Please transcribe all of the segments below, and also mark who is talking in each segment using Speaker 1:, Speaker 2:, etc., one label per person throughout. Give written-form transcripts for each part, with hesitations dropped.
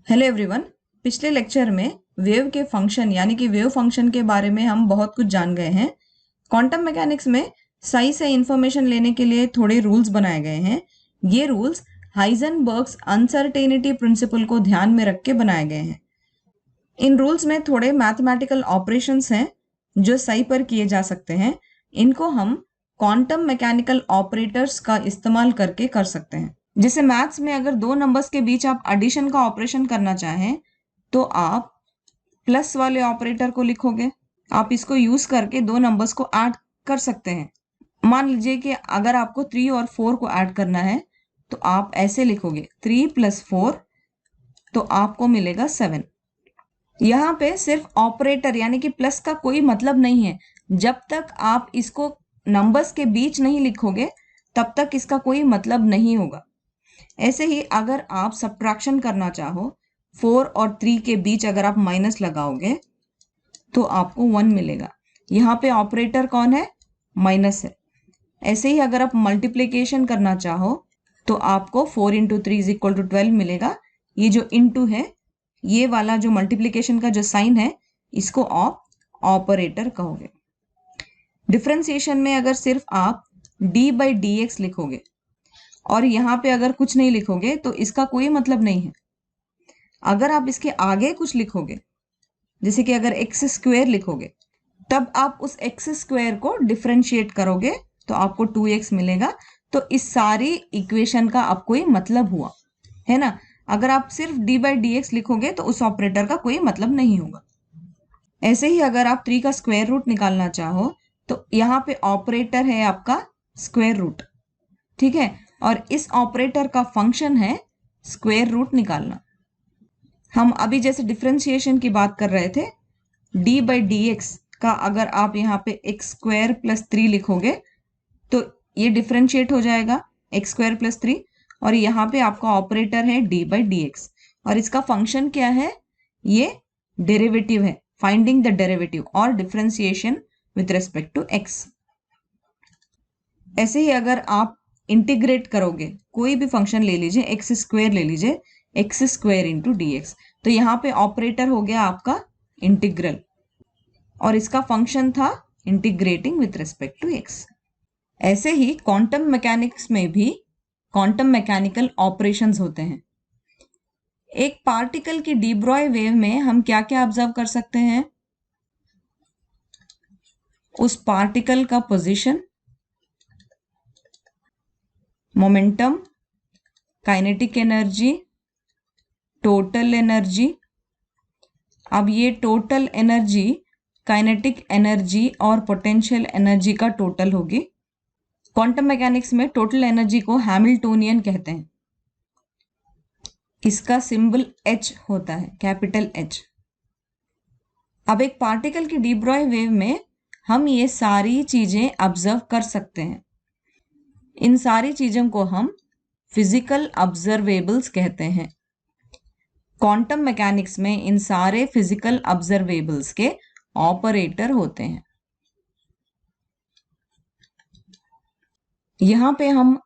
Speaker 1: Hello everyone. पिछले lecture में wave के फंक्शन यानी कि वेव फंक्शन के बारे में हम बहुत कुछ जान गए हैं। क्वांटम मैकेनिक्स में सही से इंफॉर्मेशन लेने के लिए थोड़े रूल्स बनाए गए हैं। ये रूल्स हाइजेनबर्ग्स अनसर्टेनिटी प्रिंसिपल को ध्यान में रख के बनाए गए हैं। इन रूल्स में थोड़े मैथमेटिकल ऑपरेशंस हैं जो सही पर किए जा सकते हैं। इनको हम क्वांटम मैकेनिकल ऑपरेटर्स का इस्तेमाल करके कर सकते हैं। जैसे मैथ्स में अगर दो नंबर्स के बीच आप एडिशन का ऑपरेशन करना चाहें तो आप प्लस वाले ऑपरेटर को लिखोगे। आप इसको यूज करके दो नंबर्स को ऐड कर सकते हैं। मान लीजिए कि अगर आपको 3 और 4 को ऐड करना है तो आप ऐसे लिखोगे 3 + 4 तो आपको मिलेगा 7। यहाँ पे सिर्फ ऑपरेटर यानी कि प्लस का कोई मतलब नहीं है। जब तक आप इसको नंबर्स के बीच नहीं लिखोगे तब तक इसका कोई मतलब नहीं होगा। ऐसे ही अगर आप सब्ट्रैक्शन करना चाहो 4 और 3 के बीच अगर आप माइनस लगाओगे तो आपको 1 मिलेगा। यहाँ पे ऑपरेटर कौन है? माइनस है। ऐसे ही अगर आप मल्टीप्लिकेशन करना चाहो तो आपको 4 × 3 = 12 मिलेगा। ये जो इंटू है ये वाला जो मल्टीप्लिकेशन का जो साइन है इसको आप ऑपरेटर कहोगे। डिफरेंशिएशन में अगर सिर्फ आप d/dx लिखोगे और यहाँ पे अगर कुछ नहीं लिखोगे तो इसका कोई मतलब नहीं है। अगर आप इसके आगे कुछ लिखोगे जैसे कि अगर x² लिखोगे तब आप उस x² को डिफरेंशिएट करोगे तो आपको 2x मिलेगा। तो इस सारी इक्वेशन का अब कोई मतलब हुआ है ना। अगर आप सिर्फ d/dx लिखोगे तो उस ऑपरेटर का कोई मतलब नहीं होगा। ऐसे ही अगर आप 3 का स्क्वायर रूट निकालना चाहो तो यहाँ पे ऑपरेटर है आपका स्क्वायर रूट, ठीक है। और इस ऑपरेटर का फंक्शन है स्क्वायर रूट निकालना। हम अभी जैसे डिफरेंशिएशन की बात कर रहे थे, d/dx का अगर आप यहाँ पे x² + 3 लिखोगे तो ये डिफरेंशिएट हो जाएगा x² + 3 और यहाँ पे आपका ऑपरेटर है d/dx और इसका फंक्शन क्या है? ये डेरिवेटिव है, फाइंडिंग द डेरिवेटिव और differentiation with respect to x। ऐसे ही अगर आप इंटीग्रेट करोगे कोई भी फंक्शन ले लीजिए, x² ले लीजिए, x² × dx तो यहाँ पे ऑपरेटर हो गया आपका इंटीग्रल और इसका फंक्शन था integrating with respect to x। ऐसे ही क्वांटम मैकेनिक्स में भी क्वांटम मैकेनिकल ऑपरेशंस होते हैं। एक पार्टिकल की डी ब्रॉय वेव में हम क्या क्या ऑब्जर्व कर सकते हैं? उस पार्टिकल का position, momentum, kinetic energy, total energy. अब ये टोटल एनर्जी काइनेटिक एनर्जी और पोटेंशियल एनर्जी का टोटल होगी। क्वांटम मैकेनिक्स में टोटल एनर्जी को हैमिल्टोनियन कहते हैं। इसका सिंबल H होता है, कैपिटल H। अब एक पार्टिकल की डी ब्रॉय वेव में हम ये सारी चीजें ऑब्जर्व कर सकते हैं। इन सारी चीजों को हम फिजिकल ऑब्जर्वेबल्स कहते हैं। क्वांटम मैकेनिक्स में इन सारे फिजिकल ऑब्जर्वेबल्स के ऑपरेटर होते हैं। यहाँ पे हम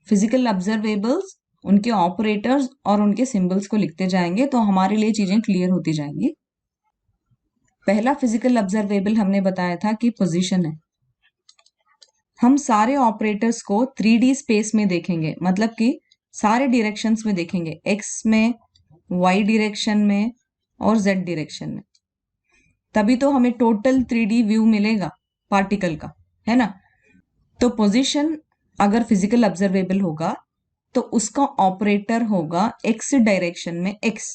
Speaker 1: फिजिकल ऑब्जर्वेबल्स, उनके ऑपरेटर्स और उनके सिंबल्स को लिखते जाएंगे तो हमारे लिए चीजें क्लियर होती जाएंगी। पहला फिजिकल ऑब्जर्वेबल हमने बताया था कि पोजीशन है। हम सारे ऑपरेटर्स को 3D स्पेस में देखेंगे, मतलब कि सारे डायरेक्शंस में देखेंगे, x में, y डायरेक्शन में और z डायरेक्शन में। तभी तो हमें टोटल 3D व्यू मिलेगा पार्टिकल का, है ना। तो पोजीशन अगर फिजिकल ऑब्जर्वेबल होगा तो उसका ऑपरेटर होगा x डायरेक्शन में x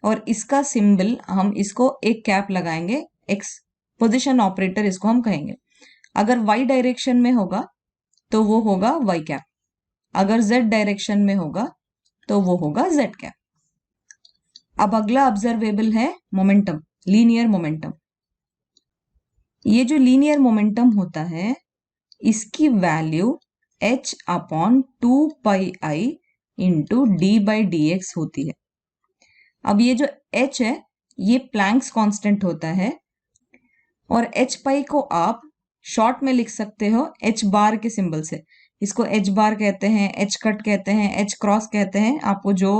Speaker 1: और इसका सिंबल हम इसको एक कैप लगाएंगे, x पोजीशन ऑपरेटर इसको हम कहेंगे। अगर y डायरेक्शन में होगा तो वो होगा y कैप, अगर z डायरेक्शन में होगा तो वो होगा z कैप। अब अगला ऑब्जर्वेबल है मोमेंटम, लीनियर मोमेंटम। ये जो लीनियर मोमेंटम होता है इसकी वैल्यू h/2πi × d/dx होती है। अब ये जो h है ये प्लैंक्स कांस्टेंट होता है और h/π को आप शॉर्ट में लिख सकते हो h के सिंबल से। इसको h कहते हैं, h कट कहते हैं, h क्रॉस कहते हैं, आपको जो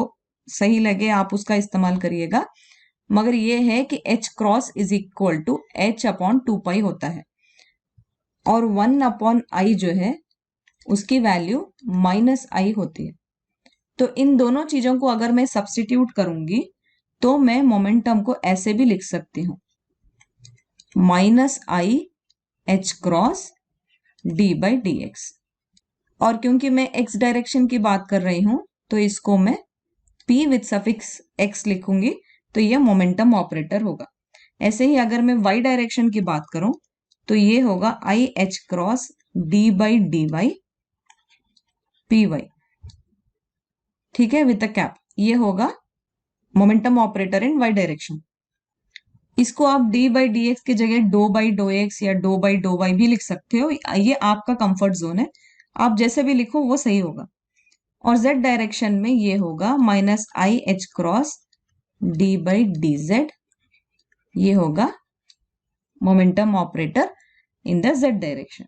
Speaker 1: सही लगे आप उसका इस्तेमाल करिएगा, मगर ये है कि H cross is equal to H upon 2 pi होता है और 1 अपॉन आई जो है उसकी वैल्यू -i होती है। तो इन दोनों चीजों को अगर मैं सब्स्टिट्यूट करूंगी तो मैं मोमेंटम को ऐसे भी लिख सकती हूं, -i h cross d by D x. और क्योंकि मैं x डायरेक्शन की बात कर रही हूं तो इसको मैं p विथ सफिक्स x लिखूंगी, तो ये मोमेंटम ऑपरेटर होगा। ऐसे ही अगर मैं y डायरेक्शन की बात करूं तो ये होगा i h cross d by D Y P Y, ठीक है, विद द कैप। ये होगा momentum operator in y direction. इसको आप d बाई डी एक्स की जगह डो बाई डो एक्स या डो बाई डो वाई भी लिख सकते हो, ये आपका कंफर्ट जोन है, आप जैसे भी लिखो वो सही होगा। और z डायरेक्शन में ये होगा -i h cross d by D Z, ये होगा momentum operator in the z direction.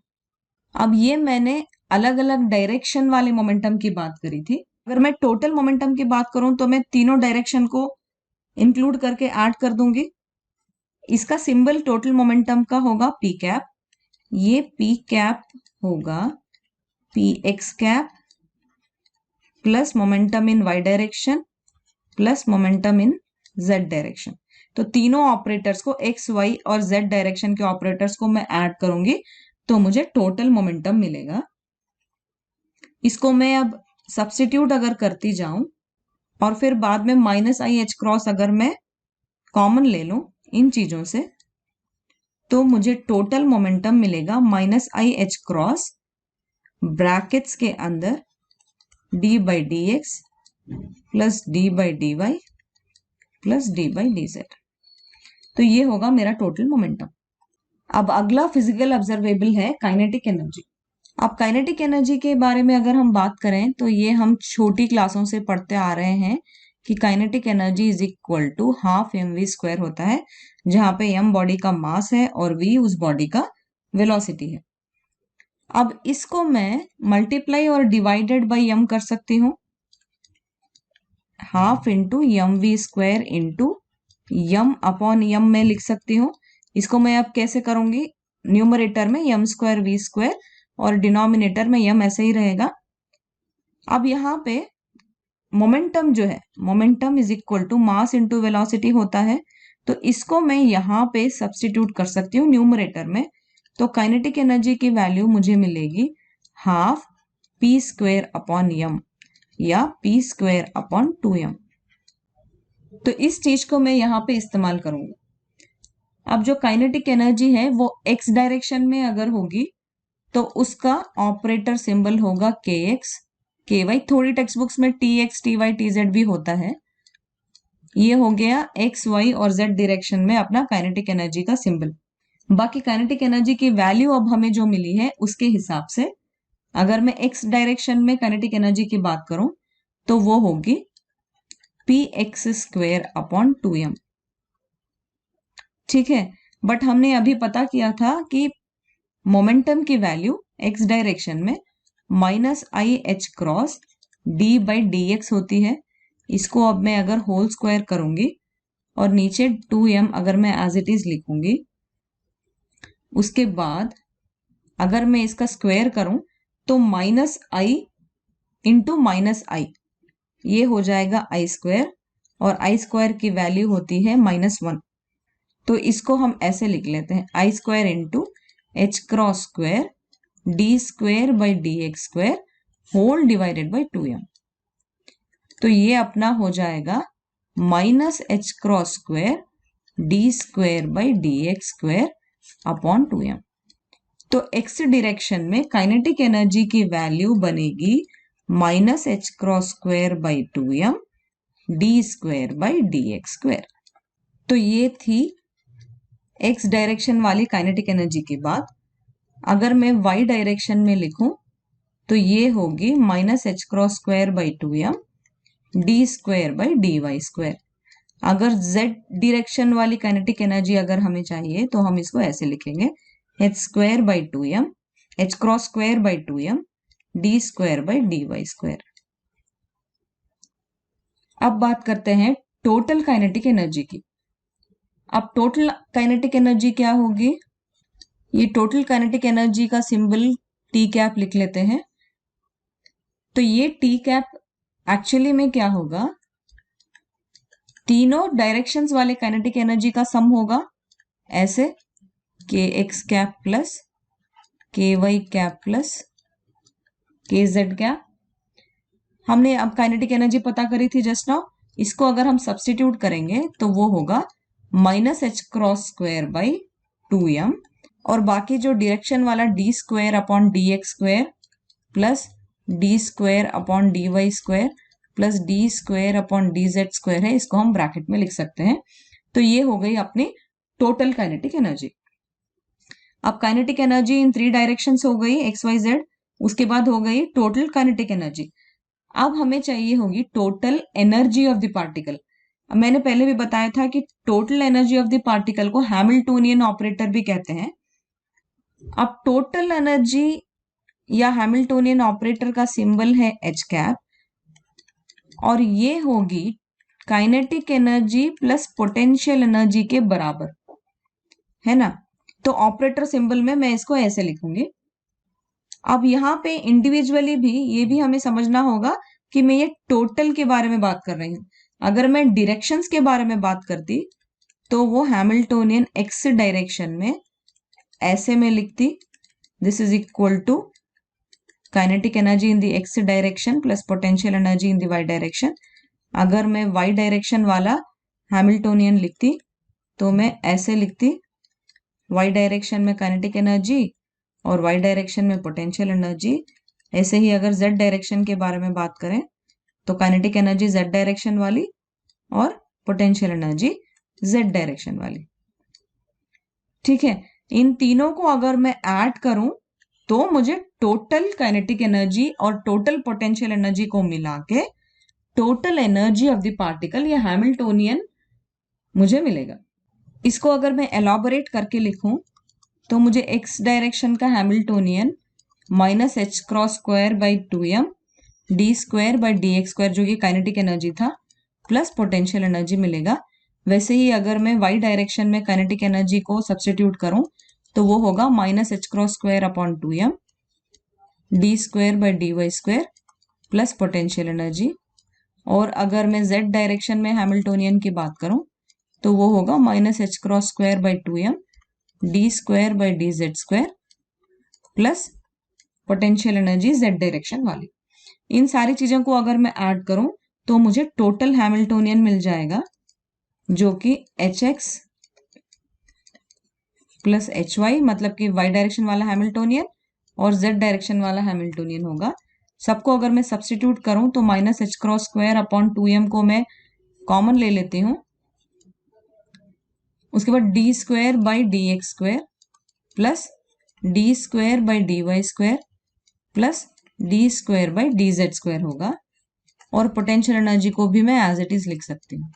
Speaker 1: अब ये मैंने अलग अलग डायरेक्शन वाले मोमेंटम की बात करी थी। अगर मैं टोटल मोमेंटम की बात करूं तो मैं तीनों डायरेक्शन को इंक्लूड करके ऐड कर दूंगी। इसका सिंबल टोटल मोमेंटम का होगा पी कैप, ये पी कैप होगा P X cap plus momentum in Y direction plus momentum in Z direction. तो तीनों ऑपरेटर्स को एक्स वाई और जेड डायरेक्शन के ऑपरेटर्स को मैं ऐड करूंगी तो मुझे टोटल मोमेंटम मिलेगा। इसको मैं अब सब्स्टिट्यूट अगर करती जाऊं और फिर बाद में -i h क्रॉस अगर मैं कॉमन ले लूं इन चीजों से, तो मुझे टोटल मोमेंटम मिलेगा -i h क्रॉस ब्रैकेट्स के अंदर d by D X plus d by D Y plus d by D Z. तो ये होगा मेरा टोटल मोमेंटम। अब अगला फिजिकल ऑब्जर्वेबल है काइनेटिक एनर्जी। अब काइनेटिक एनर्जी के बारे में अगर हम बात करें तो ये हम छोटी क्लासों से पढ़ते आ रहे हैं कि kinetic energy is equal to half mv² होता है, जहां पे m बॉडी का मास है और v उस बॉडी का वेलोसिटी है। अब इसको मैं मल्टीप्लाई और डिवाइडेड बाई m कर सकती हूँ, half into mv² into m upon m में लिख सकती हूँ। इसको मैं अब कैसे करूंगी, न्यूमरेटर में m² v² और डिनोमिनेटर में m ऐसे ही रहेगा। अब यहाँ पे मोमेंटम जो है, momentum is equal to mass into velocity होता है, तो इसको मैं यहाँ पे सब्स्टिट्यूट कर सकती हूँ न्यूमरेटर में। तो काइनेटिक एनर्जी की वैल्यू मुझे मिलेगी हाफ p² अपॉन m या p² अपॉन 2m। तो इस चीज को मैं यहाँ पे इस्तेमाल करूंगी। अब जो काइनेटिक एनर्जी है वो x डायरेक्शन में अगर होगी तो उसका ऑपरेटर सिंबल होगा kx ky। थोड़ी टेक्स्ट बुक्स में tx ty tz भी होता है। ये हो गया x y और z डायरेक्शन में अपना काइनेटिक एनर्जी का सिंबल। बाकी काइनेटिक एनर्जी की वैल्यू अब हमें जो मिली है उसके हिसाब से अगर मैं x डायरेक्शन में काइनेटिक एनर्जी की बात करूं तो वो होगी px² अपॉन 2m, ठीक है। बट हमने अभी पता किया था कि मोमेंटम की वैल्यू x डायरेक्शन में -i h cross d by D x होती है। इसको अब मैं अगर होल स्क्वायर करूंगी और नीचे 2m अगर मैं एज इट इज लिखूंगी, उसके बाद अगर मैं इसका स्क्वायर करूं तो -i इंटू -i, ये हो जाएगा i² और i² की वैल्यू होती है -1। तो इसको हम ऐसे लिख लेते हैं i² into h cross square d² by D X square whole divided by 2m। तो ये अपना हो जाएगा -h cross square d² by D X square upon 2m। तो x डायरेक्शन में काइनेटिक एनर्जी की वैल्यू बनेगी -h cross square by 2m d² by D X square. तो ये थी x डायरेक्शन वाली काइनेटिक एनर्जी की बात। अगर मैं y डायरेक्शन में लिखूं तो ये होगी -h cross square by 2m d² by D Y square. अगर z डायरेक्शन वाली काइनेटिक एनर्जी अगर हमें चाहिए तो हम इसको ऐसे लिखेंगे h² by 2m h cross square by 2m d² by D Y square. अब बात करते हैं टोटल काइनेटिक एनर्जी की। अब टोटल काइनेटिक एनर्जी क्या होगी? ये टोटल काइनेटिक एनर्जी का सिंबल टी कैप लिख लेते हैं। तो ये टी कैप एक्चुअली में क्या होगा? तीनों डायरेक्शंस वाले काइनेटिक एनर्जी का सम होगा, ऐसे के एक्स कैप प्लस के वाई कैप प्लस के जेड कैप। हमने अब काइनेटिक एनर्जी पता करी थी जस्ट नाउ, इसको अगर हम सब्स्टिट्यूट करेंगे तो वो होगा minus H cross square by 2m, और बाकी जो डायरेक्शन वाला D square upon D X square plus D square upon D Y square plus D square upon D Z square है, इसको हम ब्रैकेट में लिख सकते हैं। तो ये हो गई अपनी टोटल काइनेटिक एनर्जी। अब काइनेटिक एनर्जी इन 3 डायरेक्शंस हो गई, एक्स वाई जेड। उसके बाद हो गई टोटल काइनेटिक एनर्जी। अब हमें चाहिए होगी total energy of the particle. मैंने पहले भी बताया था कि total energy of the particle को हैमिल्टोनियन ऑपरेटर भी कहते हैं। अब टोटल एनर्जी या हैमिल्टोनियन ऑपरेटर का सिंबल है एच कैप, और ये होगी kinetic energy plus potential energy के बराबर, है ना। तो ऑपरेटर सिंबल में मैं इसको ऐसे लिखूंगी। अब यहाँ पे इंडिविजुअली भी ये भी हमें समझना होगा कि मैं ये टोटल के बारे में बात कर रही हूँ। अगर मैं डायरेक्शंस के बारे में बात करती तो वो हैमिल्टोनियन एक्स डायरेक्शन में ऐसे में लिखती, this is equal to kinetic energy in the X direction plus potential energy in the Y direction. अगर मैं वाई डायरेक्शन वाला हैमिल्टोनियन लिखती तो मैं ऐसे लिखती, वाई डायरेक्शन में काइनेटिक एनर्जी और वाई डायरेक्शन में पोटेंशियल एनर्जी। ऐसे ही अगर जेड डायरेक्शन के बारे में बात करें तो काइनेटिक एनर्जी जेड डायरेक्शन वाली और पोटेंशियल एनर्जी जेड डायरेक्शन वाली। ठीक है, इन तीनों को अगर मैं ऐड करूं तो मुझे टोटल काइनेटिक एनर्जी और टोटल पोटेंशियल एनर्जी को मिला के total energy of the particle या हैमिल्टोनियन मुझे मिलेगा। इसको अगर मैं एलॉबरेट करके लिखूं तो मुझे एक्स डायरेक्शन का Hamiltonian minus H cross square by 2m D square by D X square जो कि काइनेटिक एनर्जी था प्लस पोटेंशियल एनर्जी मिलेगा। वैसे ही अगर मैं वाई डायरेक्शन में काइनेटिक एनर्जी को सब्स्टिट्यूट करूं तो वो होगा minus H cross square upon 2m D square by D Y square plus potential energy. और अगर मैं जेड डायरेक्शन में हैमिल्टोनियन की बात करूं तो वो होगा minus H cross square by 2m D square by D Z square plus potential energy Z direction वाली। इन सारी चीजों को अगर मैं ऐड करूं तो मुझे टोटल हैमिल्टोनियन मिल जाएगा जो कि H X plus H Y, मतलब कि वाई डायरेक्शन वाला हैमिल्टोनियन और जेड डायरेक्शन वाला हैमिल्टोनियन होगा। सबको अगर मैं सब्स्टिट्यूट करूं तो minus H cross square upon 2m को मैं कॉमन ले लेती हूं। उसके बाद D square by D X square plus D square by D Y square plus D square by D Z square होगा। और पोटेंशियल एनर्जी को भी मैं एज इट इज लिख सकती हूँ।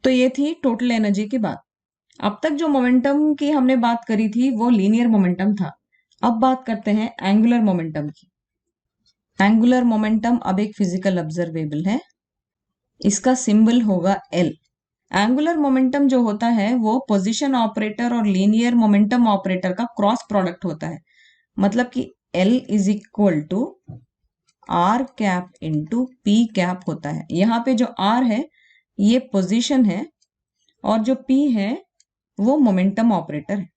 Speaker 1: तो ये थी टोटल एनर्जी की बात। अब तक जो मोमेंटम की हमने बात करी थी वो लीनियर मोमेंटम था। अब बात करते हैं एंगुलर मोमेंटम की। एंगुलर मोमेंटम अब एक फिजिकल ऑब्जर्वेबल है, इसका सिंबल होगा एल। एंगुलर मोमेंटम जो होता है वो पोजीशन ऑपरेटर और लीनियर मोमेंटम ऑपरेटर का क्रॉस प्रोडक्ट होता है। मतलब कि L is equal to R cap into P cap होता है। यहाँ पे जो R है ये पोजीशन है और जो P है वो मोमेंटम ऑपरेटर है।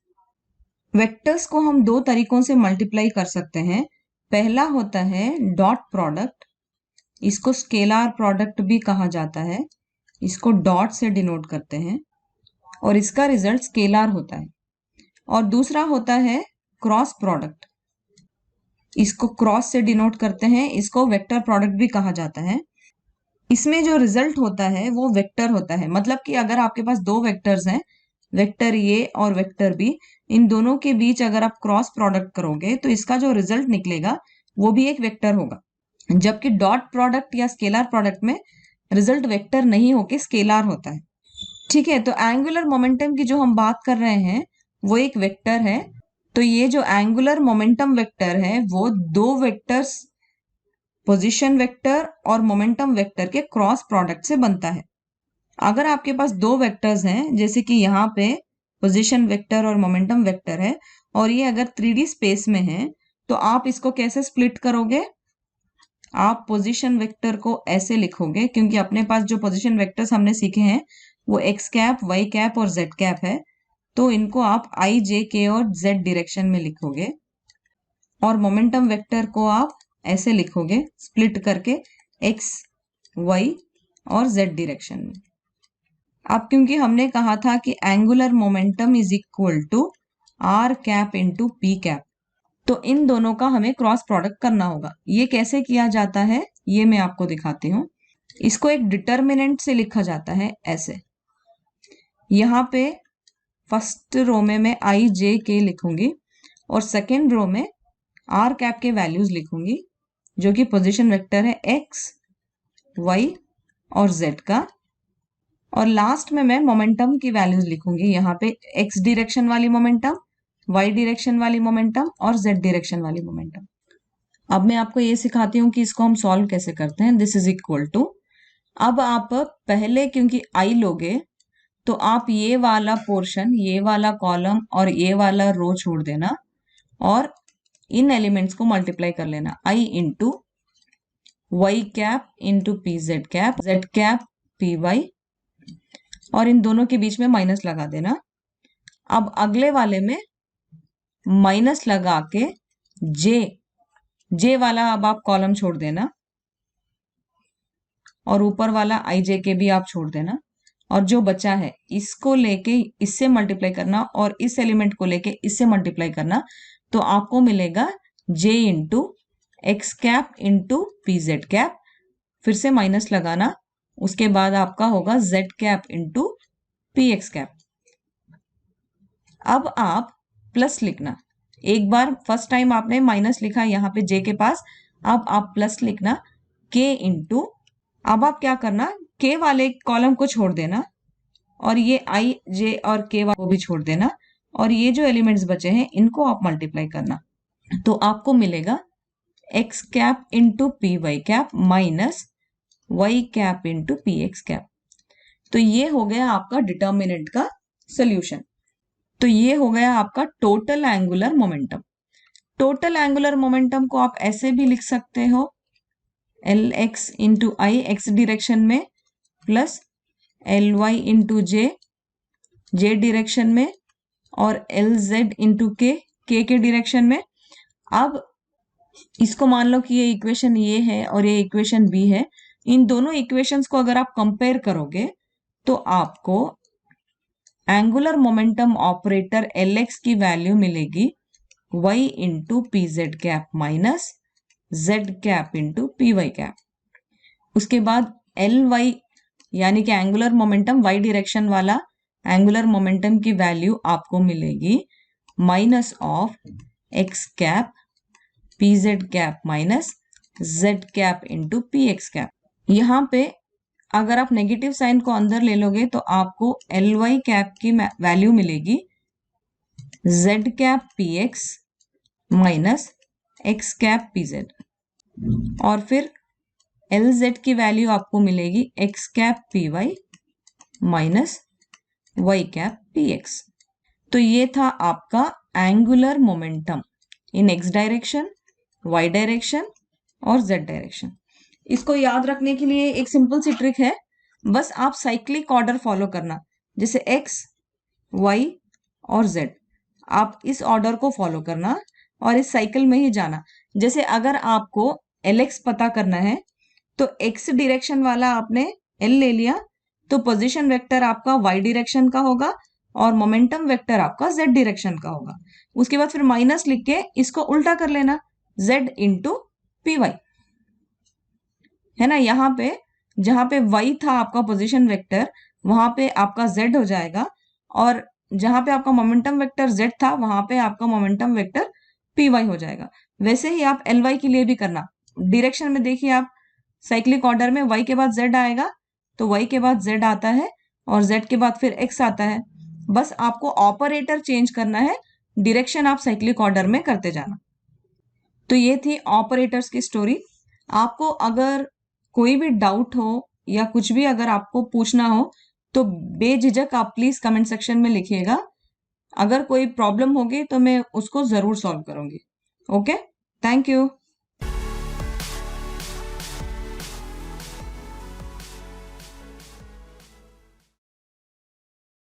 Speaker 1: वेक्टर्स को हम दो तरीकों से मल्टीप्लाई कर सकते हैं। पहला होता है डॉट प्रोडक्ट, इसको स्केलार प्रोडक्ट भी कहा जाता है, इसको डॉट से डिनोट करते हैं और इसका रिजल्ट स्केलार होता है। और दूसरा होता है क्रॉस प्रोडक्ट, इसको क्रॉस से डिनोट करते हैं, इसको वेक्टर प्रोडक्ट भी कहा जाता है। इसमें जो रिजल्ट होता है वो वेक्टर होता है। मतलब कि अगर आपके पास दो वेक्टर्स हैं, वेक्टर ए और वेक्टर बी, इन दोनों के बीच अगर आप क्रॉस प्रोडक्ट करोगे तो इसका जो रिजल्ट निकलेगा वो भी एक वेक्टर होगा। जबकि डॉट प्रोडक्ट या स्केलार प्रोडक्ट में रिजल्ट वेक्टर नहीं होके स्केलार होता है। ठीक है, तो एंगुलर मोमेंटम की जो हम बात कर रहे हैं वो एक वेक्टर है। तो ये जो एंगुलर मोमेंटम वेक्टर है वो दो वेक्टर्स पोजीशन वेक्टर और मोमेंटम वेक्टर के क्रॉस प्रोडक्ट से बनता है। अगर आपके पास दो वेक्टर्स हैं, जैसे कि यहाँ पे पोजीशन वेक्टर और मोमेंटम वेक्टर है, और ये अगर 3D स्पेस में है, तो आप इसको कैसे स्प्लिट करोगे? आप पोजीशन वेक्टर को ऐसे लिखोगे, क्योंकि अपने पास जो पोजीशन वेक्टर्स हमने सीखे हैं वो एक्स कैप, वाई कैप और जेड कैप है, तो इनको आप आई, जे, के और जेड डायरेक्शन में लिखोगे। और मोमेंटम वेक्टर को आप ऐसे लिखोगे स्प्लिट करके एक्स, वाई और जेड डायरेक्शन में। अब क्योंकि हमने कहा था कि angular momentum is equal to R cap into P cap, तो इन दोनों का हमें क्रॉस प्रोडक्ट करना होगा। ये कैसे किया जाता है ये मैं आपको दिखाती हूँ। इसको एक डिटर्मिनेंट से लिखा जाता है ऐसे। यहाँ पे फर्स्ट रो में मैं आई, जे, के लिखूंगी और सेकेंड रो में आर कैप के वैल्यूज लिखूंगी, जो कि पोजीशन वेक्टर है एक्स, वाई और जेड का। और लास्ट में मैं मोमेंटम की वैल्यूज लिखूंगी, यहाँ पे एक्स डायरेक्शन वाली मोमेंटम, वाई डायरेक्शन वाली मोमेंटम और जेड डायरेक्शन वाली मोमेंटम। अब मैं आपको ये सिखाती हूँ कि इसको हम सॉल्व कैसे करते हैं। दिस इज इक्वल टू, अब आप पहले क्योंकि आई लोगे तो आप ये वाला पोर्शन, ये वाला कॉलम और ये वाला रो छोड़ देना और इन एलिमेंट्स को मल्टीप्लाई कर लेना। I into y cap into P Z cap, z cap P y, और इन दोनों के बीच में माइनस लगा देना। अब अगले वाले में माइनस लगा के जे वाला अब आप कॉलम छोड़ देना और ऊपर वाला आई जे के भी आप छोड़ देना, और जो बचा है इसको लेके इससे मल्टीप्लाई करना और इस एलिमेंट को लेके इससे मल्टीप्लाई करना, तो आपको मिलेगा J into X cap into P Z cap, फिर से माइनस लगाना, उसके बाद आपका होगा Z cap into P X cap. अब आप प्लस लिखना, एक बार फर्स्ट टाइम आपने माइनस लिखा यहाँ पे जे के पास, अब आप प्लस लिखना के इंटू, अब आप क्या करना, के वाले कॉलम को छोड़ देना और ये आई, जे और के को भी छोड़ देना, और ये जो एलिमेंट्स बचे हैं इनको आप मल्टीप्लाई करना, तो आपको मिलेगा X cap into P Y cap minus Y cap into P X cap. तो ये हो गया आपका डिटर्मिनेंट का सोल्यूशन। तो ये हो गया आपका total angular momentum. Total angular momentum को आप ऐसे भी लिख सकते हो, एल एक्स इंटू आई एक्स डायरेक्शन में प्लस एल वाई इंटू जे डायरेक्शन में और एल जेड इंटू के डायरेक्शन में। अब इसको मान लो कि ये इक्वेशन ये है और ये इक्वेशन बी है, इन दोनों इक्वेशंस को अगर आप कंपेयर करोगे तो आपको angular momentum operator L X की वैल्यू मिलेगी Y into P Z cap minus Z cap into P Y cap. उसके बाद एल वाई यानी कि एंगुलर मोमेंटम वाई डायरेक्शन वाला एंगुलर मोमेंटम की वैल्यू आपको मिलेगी minus of X cap P Z cap minus Z cap into P X cap. यहाँ पे अगर आप नेगेटिव साइन को अंदर ले लोगे तो आपको एल वाई कैप की वैल्यू मिलेगी Z cap P X minus X cap P Z, और फिर एल जेड की वैल्यू आपको मिलेगी X cap P Y minus Y cap P X. तो ये था आपका angular momentum in X direction, Y direction और जेड डायरेक्शन। इसको याद रखने के लिए एक सिंपल सी ट्रिक है, बस आप साइक्लिक ऑर्डर फॉलो करना, जैसे एक्स, वाई और जेड, आप इस ऑर्डर को फॉलो करना और इस साइकिल में ही जाना। जैसे अगर आपको एल एक्स पता करना है तो एक्स डायरेक्शन वाला आपने एल ले लिया, तो पोजीशन वेक्टर आपका वाई डायरेक्शन का होगा और मोमेंटम वेक्टर आपका जेड डायरेक्शन का होगा। उसके बाद फिर माइनस लिख के इसको उल्टा कर लेना, जेड इंटू पी वाई, है ना। यहाँ पे जहां पे y था आपका पोजीशन वेक्टर, वहां पे आपका z हो जाएगा, और जहां पे आपका मोमेंटम वेक्टर z था वहां पे आपका मोमेंटम वेक्टर py हो जाएगा। वैसे ही आप ly के लिए भी करना, डायरेक्शन में देखिए आप साइक्लिक ऑर्डर में y के बाद z आएगा, तो y के बाद z आता है और z के बाद फिर x आता है। बस आपको ऑपरेटर चेंज करना है, डायरेक्शन आप साइक्लिक ऑर्डर में करते जाना। तो ये थी ऑपरेटर्स की स्टोरी। आपको अगर कोई भी डाउट हो या कुछ भी अगर आपको पूछना हो तो बेझिझक आप प्लीज कमेंट सेक्शन में लिखिएगा। अगर कोई प्रॉब्लम होगी तो मैं उसको जरूर सॉल्व करूंगी। Okay, thank you.